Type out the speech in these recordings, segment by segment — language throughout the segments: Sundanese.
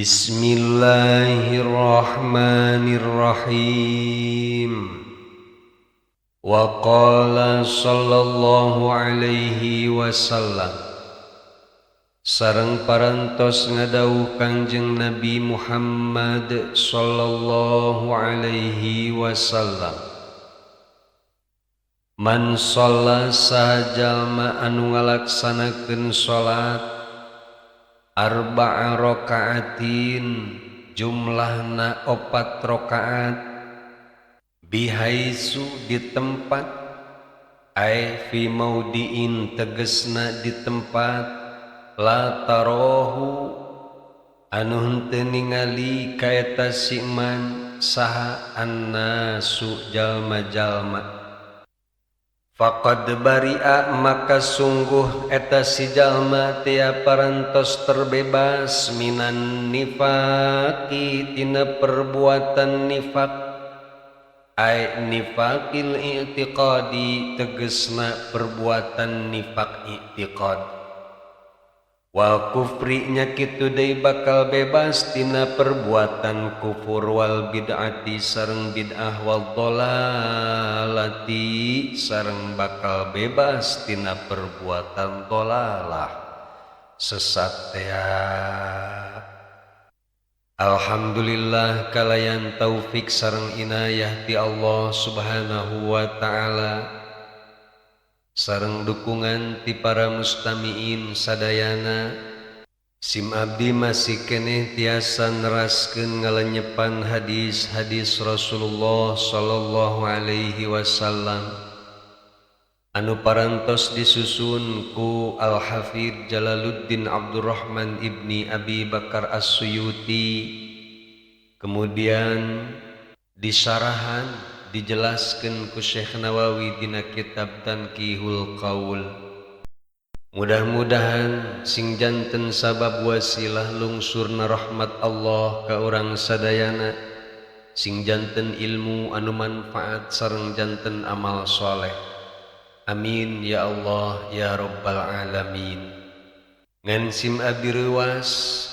Bismillahirrahmanirrahim. Wa qala sallallahu alaihi wasallam, sareng parantos ngadawuh Kangjeng Nabi Muhammad sallallahu alaihi wasallam, man shalla sajalma anu ngalaksanakeun salat arba'a raka'atin jumlahna 4 rakaat bihaisu di tempat ai fi maudiin tegesna di tempat la tarahu anu henteu ningali ka eta si man saha annasu jalma-jalma. Faqad bari'a maka sungguh eta si jalma tia parantos terbebas minan nifaqi tina perbuatan nifaq ai nifaqil i'tiqadi tegesna perbuatan nifaq i'tiqad wal kufri nya kitu deui bakal bebas tina perbuatan kufur wal bid'ati sareng bid'ah wal dhalalati sareng bakal bebas tina perbuatan dhalalah sesat teh. Alhamdulillah kalayan taufik sareng inayah ti Allah Subhanahu wa taala sareng dukungan ti para mustamiin sadayana, sim abdi masih keneh tiasa neraskeun ngalenyepan hadis-hadis Rasulullah sallallahu alaihi wasallam anu parantos disusun ku Al-Hafidz Jalaluddin Abdurrahman ibni Abi Bakar As-Suyuti, kemudian disarahan dijelaskan ku Syekh Nawawi dina kitab Tanqihul Qaul. Mudah-mudahan sing janten sabab wasilah lungsurna rahmat Allah ka urang sadayana, sing janten ilmu anu manfaat sareng janten amal soleh. Amin ya Allah ya rabbal alamin. Ngan sim abdi reuwas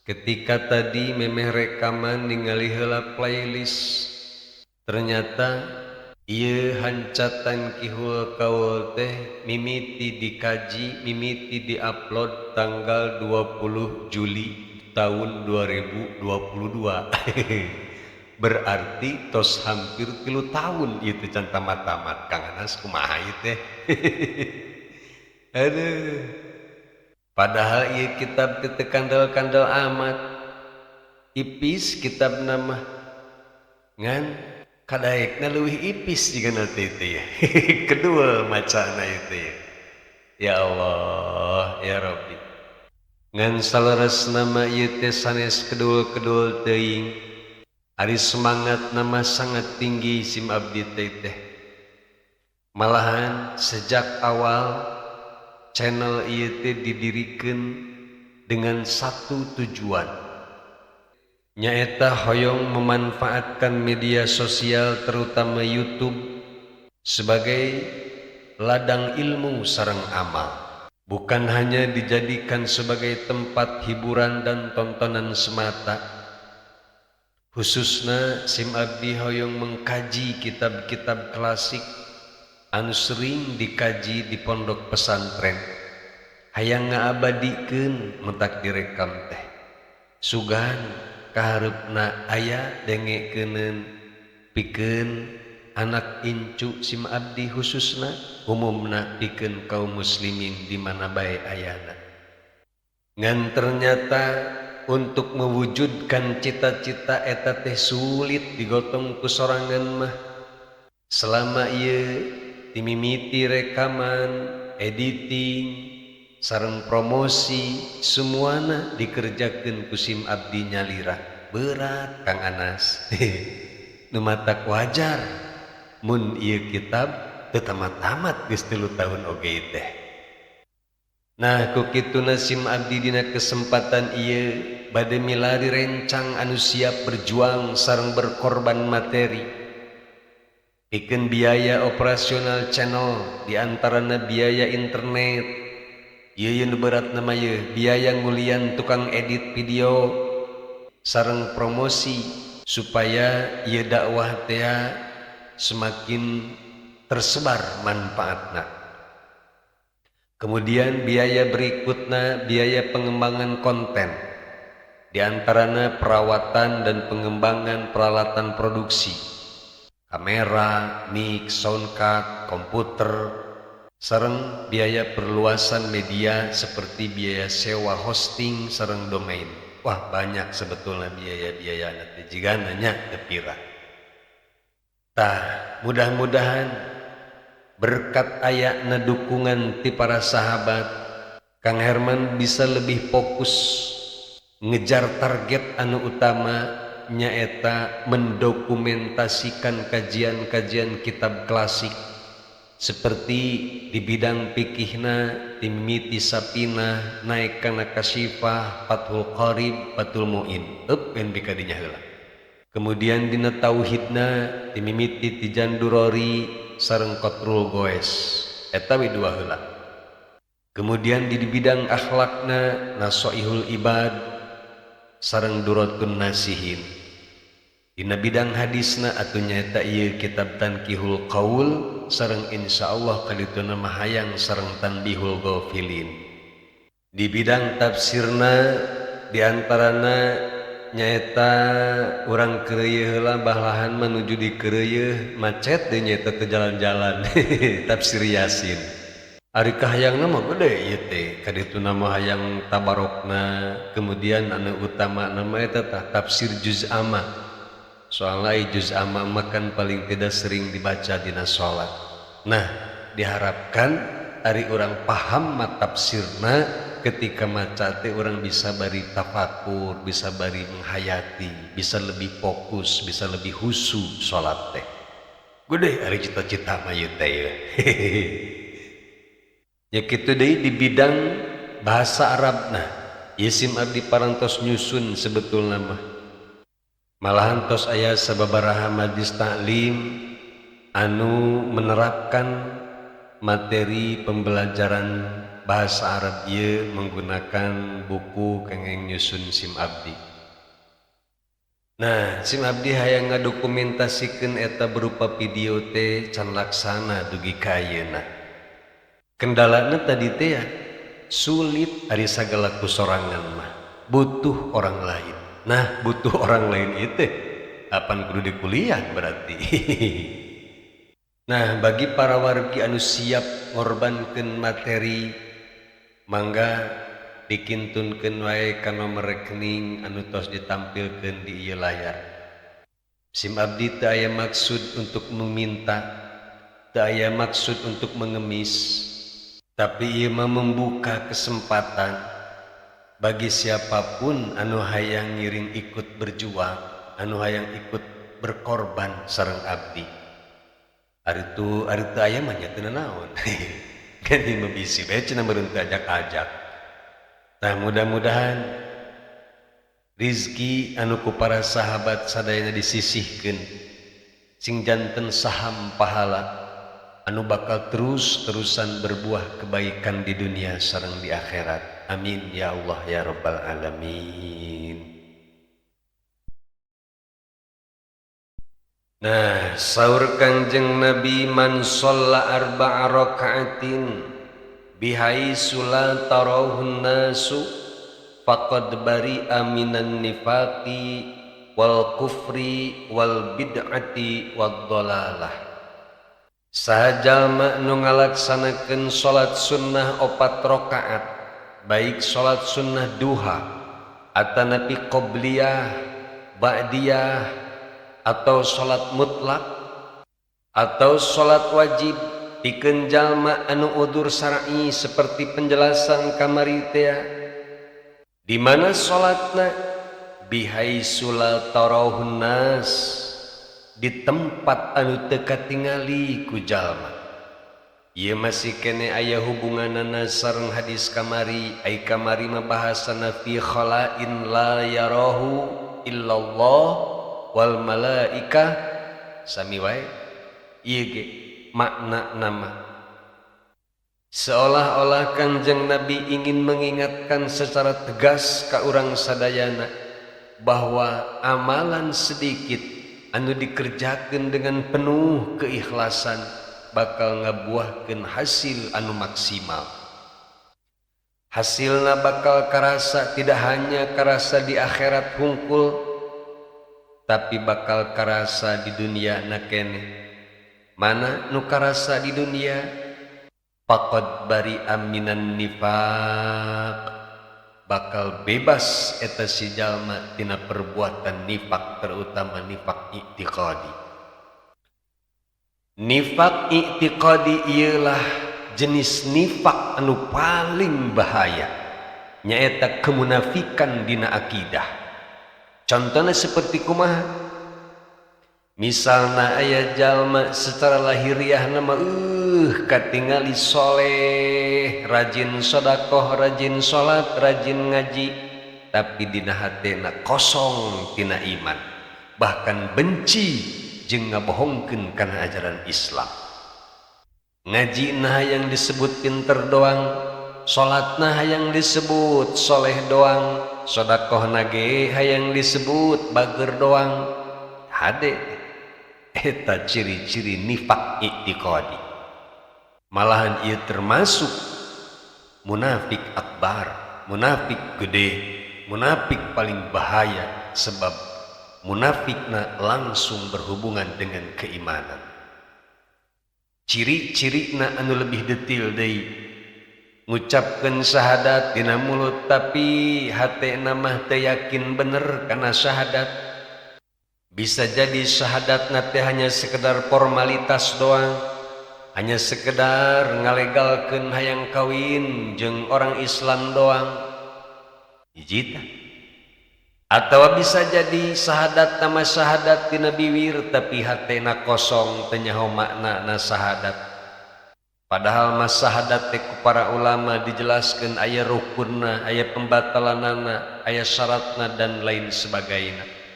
ketika tadi memeh rekaman ningali heula playlist, ternyata ieu hancatan Qihul Qaul teh mimiti dikaji, mimiti diupload tanggal 20 Juli tahun 2022. Berarti tos hampir 3 tahun ieu teh can tamat-tamat. Kang Anas kumaha ieu teh? Aduh. Padahal ieu kitab teh teu kandel-kandel amat. Ipis kitab nama ngan kadaekna leuwih ipis jigana teh ya. Kedua macana itu ya. Ya Allah ya Rabbi. Ngan salaras nama ieu teh sanes kedul-kedul teuing. Ari semangat nama sangat tinggi sim abdi teh. Malahan sejak awal channel ieu teh didirikeun dengan satu tujuan, nyaeta hoyong memanfaatkan media sosial terutama YouTube sebagai ladang ilmu sareng amal, bukan hanya dijadikan sebagai tempat hiburan dan tontonan semata. Khususna sim abdi hoyong mengkaji kitab-kitab klasik anu sering dikaji di pondok pesantren, hayang ngaabadikeun mentak direkam teh sugan kahareupna aya dengekeuneun pikeun anak incu sim abdi, khususna umumna pikeun kaum muslimin di mana bae ayana. Ngan ternyata untuk mewujudkan cita-cita eta teh sulit digotong ku sorangan mah. Selama ieu timimiti rekaman, editing, sareng promosi semuana dikerjakeun ku sim abdi nyalira. Berat Kang Anas. Nu matak wajar mun ieu kitab teu tamat-tamat geus 3 tahun oge teh. Nah ku kituna sim abdi dina kesempatan ieu bade milari rencang anu siap berjuang sareng berkorban materi pikeun biaya operasional channel, diantarana biaya internet, ieu nu berat nama ye biaya ngulian tukang edit video sareng promosi supaya ieu dakwah teh semakin tersebar manfaatna. Kemudian biaya berikutnya biaya pengembangan konten, diantaranya perawatan dan pengembangan peralatan produksi, kamera, mic, sound card, komputer, sareng biaya perluasan media seperti biaya sewa hosting sareng domain. Wah banyak sebetulnya biaya-biaya nanti jika nanya tepira. Tah mudah-mudahan berkat ayakna dukungan ti para sahabat, Kang Herman bisa lebih fokus ngejar target anu utama nyaeta mendokumentasikan kajian-kajian kitab klasik seperti di bidang fikihna timiti sapina naik kana kasyifah fathul qarib fathul muin eupen bikadinya heula. Kemudian dina tauhidna timimiti tijandurori sareng qatrul goes eta we dua heula. Kemudian di bidang akhlakna nasoihul ibad sareng duratun nasihin. Dina bidang hadisna atuh nyaeta ieu kitab Tanqihul Qaul sareng insyaallah kadituna mahayang sareng Tanbihul Ghafilin. Di bidang tafsirna diantarana nyaeta urang keureuh heula balahan menuju di keureuh macet deui nyaeta teu jalan-jalan tafsir Yasin. Ari kahayangna mah gede ieu teh kadituna mah hayang tabarokna. Kemudian anu utama nama eta tafsir juz amma. Soalnya juz amma kan paling tidak sering dibaca dina salat. Nah, diharapkan ari urang paham matafsirna ketika maca teh urang bisa bari tafakur, bisa bari menghayati, bisa lebih fokus, bisa lebih khusyuk salat teh. Gede ari cita-cita mah ieu teh. Ya kitu deui di bidang bahasa Arabna. Isim abdi parantos nyusun sebetulna mah. Malahan tos aya sababaraha majlis taklim anu menerapkan materi pembelajaran bahasa Arab ieu menggunakan buku kenging nyusun sim abdi. Nah, sim abdi hayang ngadokumentasikeun eta berupa video teh can laksana dugi ka ayeuna. Kendalana tadi teh sulit ari sagala kusorangan mah, butuh orang lain. Nah, butuh orang lain itu apan kudu di kuliah berarti. Nah, bagi para wargi anu siap ngorbankeun materi mangga dikintunkeun wae ka nomor rekening anu tos ditampilkeun di ieu layar. Sim abdi teu aya maksud untuk meminta, teu aya maksud untuk mengemis, tapi ieu mah membuka kesempatan bagi siapapun anu hayang ngiring ikut berjuang, anu hayang ikut berkorban sareng abdi. Ari teu aya mah nya teu naon. Kan ieu bisi bae cenah meureun teu ajak-ajak. Nah, mudah-mudahan rizki anu ku para sahabat sadayana disisihkeun sing janten saham pahala anu bakal terus-terusan berbuah kebaikan di dunia sareng di akhirat. Amin ya Allah ya rabbal alamin. Nah, saur Kangjeng Nabi man shalla arba'a raka'atin bihaitsu la tarahun nasu faqad bari'a minan nifaqi wal kufri wal bid'ati wad dhalalah. Sajalma nu ngalaksanakeun salat sunnah 4 rakaat baik salat sunnah duha atanapi qobliyah, ba'diyah atau salat mutlak atau salat wajib pikeun jalma anu udzur syar'i seperti penjelasan kamari teh di mana salatna bihaitsu la tarahun nas di tempat anu teu katingali ku jalma. Ieu masih kene aya hubunganana sareng hadis kamari, ai kamari mah bahasana fi khala'in la yarahu illallah wal malaikah sami wae. Ieu ge makna nama Seolah-olah Kangjeng Nabi ingin mengingatkan secara tegas ka urang sadayana bahwa amalan sedikit anu dikerjakan dengan penuh keikhlasan bakal ngabuahkeun hasil anu maksimal. Hasilna bakal karasa tidak hanya karasa di akhirat hungkul, tapi bakal karasa di dunia nakene. Mana nu karasa di dunia? Faqad bari'a minan nifaq, bakal bebas eta si jalma tina perbuatan nifak, terutama nifak i'tiqadi. Nifak i'tiqadi ialah jenis nifak anu paling bahaya, nyaeta kemunafikan dina akidah. Contohnya seperti kumaha? Misalna aya jalma secara lahiriah nama katingali soleh, rajin sodakoh, rajin sholat, rajin ngaji, tapi dina hatena kosong tina iman, bahkan benci jeung ngabohongkeun kana ajaran Islam. Ngaji nah yang disebut pinter doang, sholat nah yang disebut soleh doang, sodakoh nage hayang disebut bager doang. Hade eta ciri-ciri nifak i'tiqadi. Malahan ia termasuk munafik akbar, munafik gede, munafik paling bahaya, sebab munafikna langsung berhubungan dengan keimanan. Ciri-cirina anu lebih detail deui, ngucapkeun syahadat dina mulut tapi hatena mah teu yakin bener kana syahadat. Bisa jadi syahadatna teh hanya sekedar formalitas doang, hanya sekedar ngalegalkeun hayang kawin jeung orang Islam doang. Hiji tah. Atawa bisa jadi syahadat nama syahadat tina bibir tapi hatena kosong teu nyaho maknana syahadat. Padahal mas syahadat teh ku para ulama dijelaskeun aya rukunna, aya pembatalanana, aya syaratna dan lain sebagainya.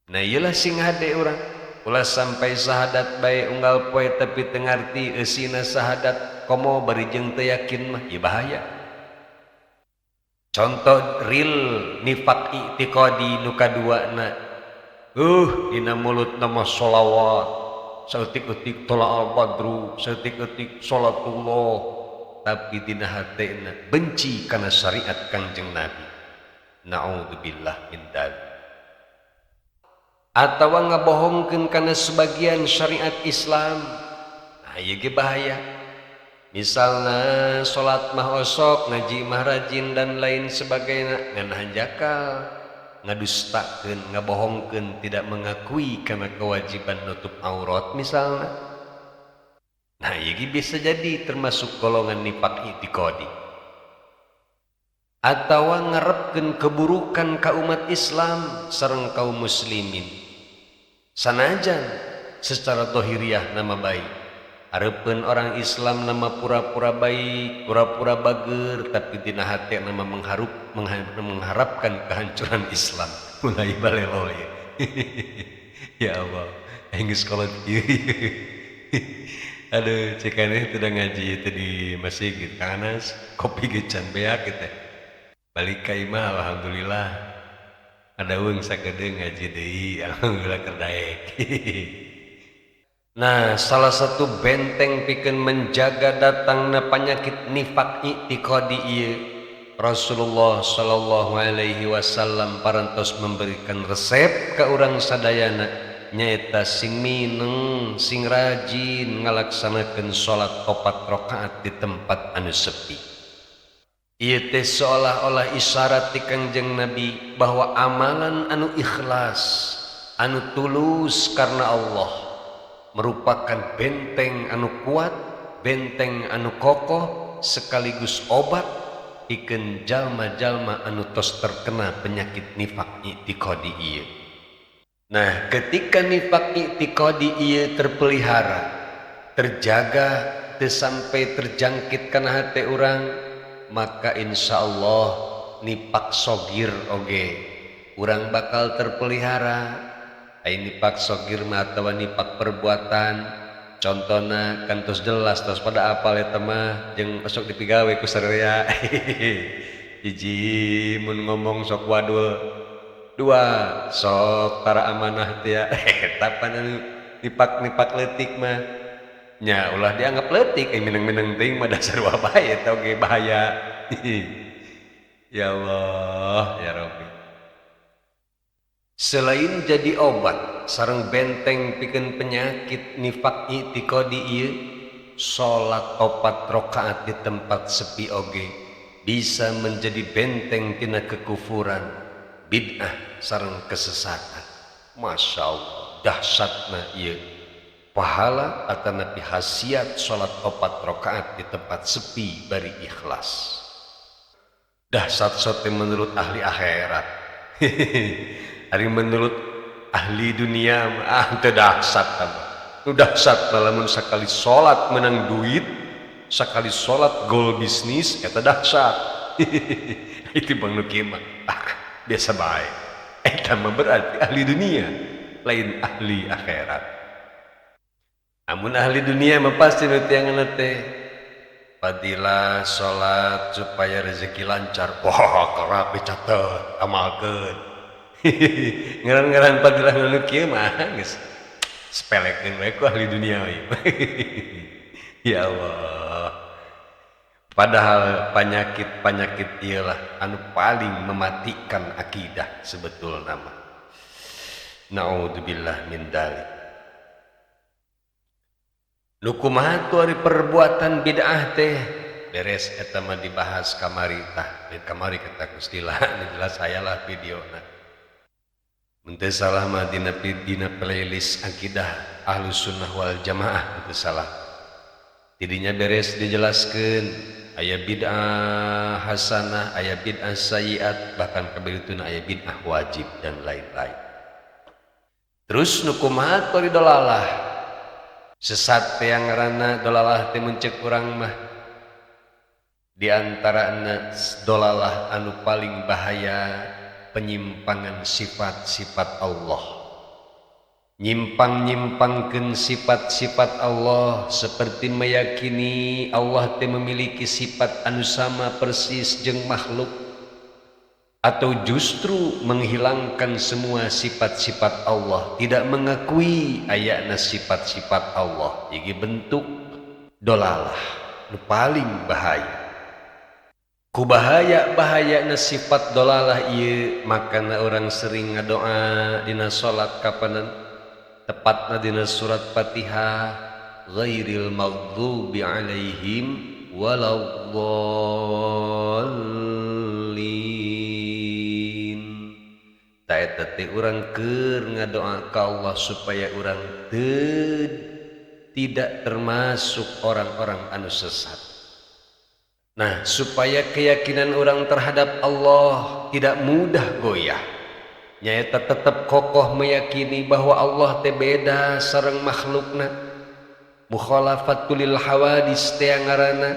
Nah iyalah sing hade urang ulah sampai syahadat bae unggal poe tapi teu ngarti eusina syahadat komo bari jeung teu yakin mah ieu bahaya. Contoh real nifak i'tiqadi nu kaduana, dina mulut nama sholawat, saeutik-eutik tola'al badru, saeutik-eutik sholatullah, tapi dina hatena benci kana syariat Kangjeng Nabi. Na'udzubillah min dzalik. Atawa ngabohongkeun kana sebagian syariat Islam. Nah ieu ge bahaya. Misalna salat mah osok, ngaji mah rajin dan lain sebagainya, ngan hanjakal, ngadustakeun, ngabohongkeun, tidak mengakui kana kewajiban nutup aurat misalna. Nah ieu ge bisa jadi termasuk golongan nifak i'tiqadi. Atawa ngarepkeun keburukan ka umat Islam sareng kaum muslimin. Sanajan secara dohiriah nama baik, hareupeun orang Islam nama pura-pura baik, pura-pura bager, tapi dina hate nama mengharapkan kehancuran Islam. Mulai balelo ya. Ya Allah, geus kolot ieu. Aduh, cekaneh teu ngaji teh di masjid Kang Anas, kopi ge can beak teh. Balik ka imah alhamdulillah. Ada weung sagede ngaji deui, alhamdulillah kerdaek. Nah, salah satu benteng pikeun menjaga datangna penyakit nifak i'tiqadi ieu, Rasulullah sallallahu alaihi wasallam parantos memberikan resep ka urang sadayana, nyaeta sing mineng, sing rajin ngalaksanakeun salat 4 rakaat di tempat anu sepi. Ieu teh seolah-olah isyarat ti Kangjeng Nabi bahwa amalan anu ikhlas, anu tulus karena Allah merupakan benteng anu kuat, benteng anu kokoh, sekaligus obat pikeun jalma-jalma anu tos terkena penyakit nifak i'tiqadi ieu. Nah, ketika nifak i'tiqadi ieu terpelihara, terjaga teu sampai terjangkit kana hate urang, maka insya Allah nifak sogir oge urang bakal terpelihara. Nifak sogir mah atawa nifak perbuatan contohna kan tos jelas tos pada apal eta mah jeung esok dipigawe ku sarerea. Hiji mun ngomong sok wadul, dua sok para amanah teh ya. Eta pan anu nipak leutik mah nya ulah dianggap leutik mineng-mineng teuing mah dasar wabah eta oge bahaya. Ya Allah ya Rabbi. Selain jadi obat sareng benteng pikeun penyakit nifak i'tiqadi ieu, salat 4 rakaat di tempat sepi oge bisa menjadi benteng tina kekufuran, bid'ah sareng kesesatan. Masya Allah dahsyatna ieu pahala atanapi hasiat salat 4 rakaat di tempat sepi bari ikhlas. Dahsyat sote menurut ahli akhirat. Ari menurut ahli dunia mah teu dahsyat tambah. Nu dahsyat lamun sakali salat menang duit, sakali salat gol bisnis eta dahsyat. Itu bang nu kieu mah biasa bae. Eta mah berarti ahli dunia, lain ahli akhirat. Amun ahli dunia mah pasti nu tianganna teh fadilah salat supaya rezeki lancar. Wah, kerap dicatet, amalkeun. Ngaran-ngaran fadilah nu kieu mah geus sepelekeun we ku ahli dunia we. Ya Allah. Padahal penyakit iyalah anu paling mematikan akidah sebetulna mah. Naudzubillah min dzalik. Nu kumaha tu ari perbuatan bid'ah teh beres eta mah dibahas kamari tah, kamari kita Gustilah jelas hayalah videona. Menteu salah mah dina playlist akidah Ahlus Sunnah wal Jamaah itu salah. Tidinya beres dijelaskeun aya bid'ah hasanah, aya bid'ah sayyiat, bahkan kabeureutuna aya bid'ah wajib dan lain-lain. Terus nu kumaha tori dolalah? Sesat teh ngaranna dolalah teh mun ceuk urang mah di antarana dolalah anu paling bahaya penyimpangan sifat-sifat Allah. Nyimpang-nyimpangkeun sifat-sifat Allah seperti meyakini Allah teh memiliki sifat anu sama persis jeung makhluk, atau justru menghilangkan semua sifat-sifat Allah, tidak mengakui ayana sifat-sifat Allah. Iki bentuk dolalah nu paling bahaya. Bahaya sifat dolalah ieu makana orang sering ngadoa dina salat kapanan tepatna dina surat Fatihah ghairil maghdubi alaihim waladdallin. Ta eta teh urang keur ngadoa ka Allah supaya urang tidak termasuk orang-orang anu sesat. Nah, supaya keyakinan orang terhadap Allah tidak mudah goyah, nyaeta tetap kokoh meyakini bahwa Allah teh beda sareng makhlukna. Mukhalafatul lil hawadis teh ngaranna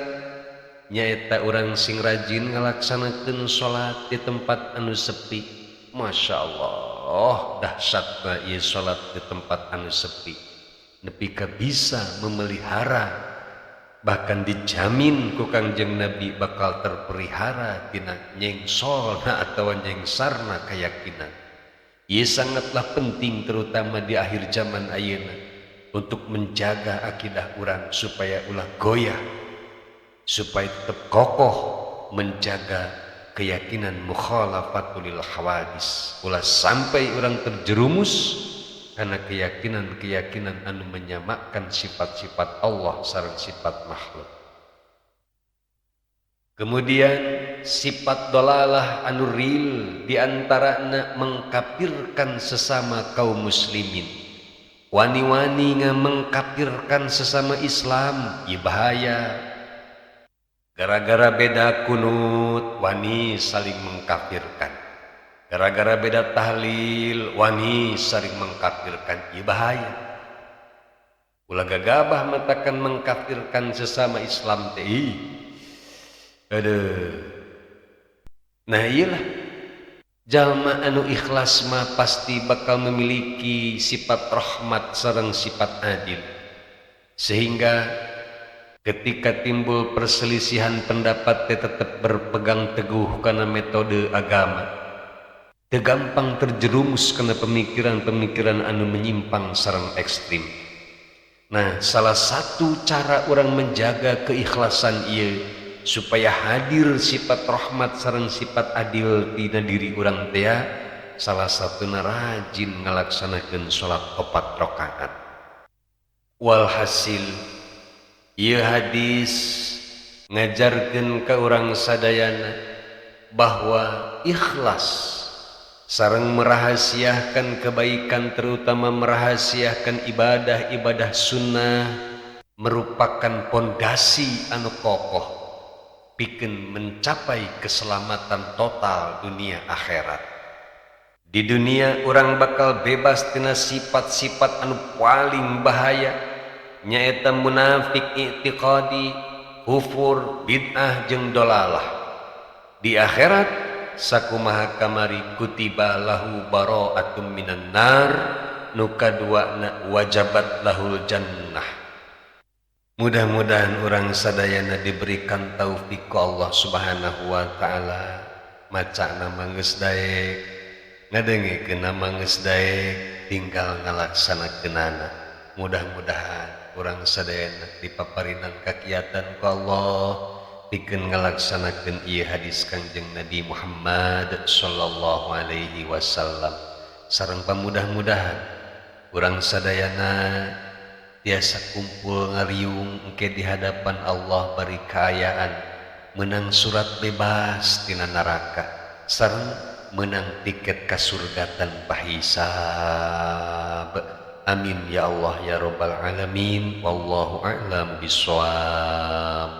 nyaeta urang sing rajin ngalaksanakeun salat di tempat anu sepi. Masya Allah, dahsyatna ieu salat di tempat anu sepi. Nepi ka bisa memelihara, bahkan dijamin ku Kangjeng Nabi bakal terpelihara tina nyengsolna atawa nyengsarna keyakinan. Ieu sangatlah penting terutama di akhir zaman ayeuna untuk menjaga akidah urang supaya ulah goyah, supaya tetap kokoh menjaga keyakinan mukhalafatul lil hawadis, ulah sampai urang terjerumus karena keyakinan anu menyamakan sifat-sifat Allah sareng sifat makhluk. Kemudian sifat dolalah anu real diantarana mengkafirkan sesama kaum muslimin. Wani-wani mengkafirkan sesama Islam, ieu bahaya. Gara-gara beda kunut wani saling mengkafirkan. Gara-gara beda tahlil wani saling mengkafirkan, ieu bahaya. Ulah gagabah matakan mengkafirkan sesama Islam teh. Aduh. Nah iyalah jalma anu ikhlas mah pasti bakal memiliki sifat rahmat sareng sifat adil. sehingga ketika timbul perselisihan pendapat tetap berpegang teguh karena metode agama, gampang terjerumus karena pemikiran-pemikiran anu menyimpang sareng ekstrim. Nah, salah satu cara orang menjaga keikhlasan ieu supaya hadir sifat rahmat sareng sifat adil dina diri urang teh, salah satuna rajin ngalaksanakeun salat 4 rakaat. Walhasil ieu hadis ngajarkeun ka urang sadayana bahwa ikhlas sareng merahasiakan kebaikan, terutama merahasiakan ibadah-ibadah sunnah, merupakan pondasi anu kokoh pikeun mencapai keselamatan total dunia akhirat. Di dunia orang bakal bebas tina sifat-sifat anu paling bahaya, nyaeta munafik i'tiqadi, kufur, bid'ah jeung dolalah. Di akhirat sakumaha kamari kutiba lahu bara'atum minan nar, nu kaduana wajabat lahul jannah. Mudah-mudahan orang sadayana diberikan taufik ku Allah Subhanahu wa taala, macana manggeus daek, ngadengikeun manggeus daek, tinggal ngalaksanakeunana. Mudah-mudahan orang sadayana dipaparinang kakiatan ku Allah pikeun ngalaksanakeun ieu hadis Kangjeng Nabi Muhammad sallallahu alaihi wasallam. Sareng pamudah-mudahan urang sadayana tiasa kumpul ngariung engke di hadapan Allah bari kaayaan menang surat bebas tina neraka sareng menang tiket ka surga tanpa hisab. Amin ya Allah ya rabbal alamin. Wallahu a'lam bishawab.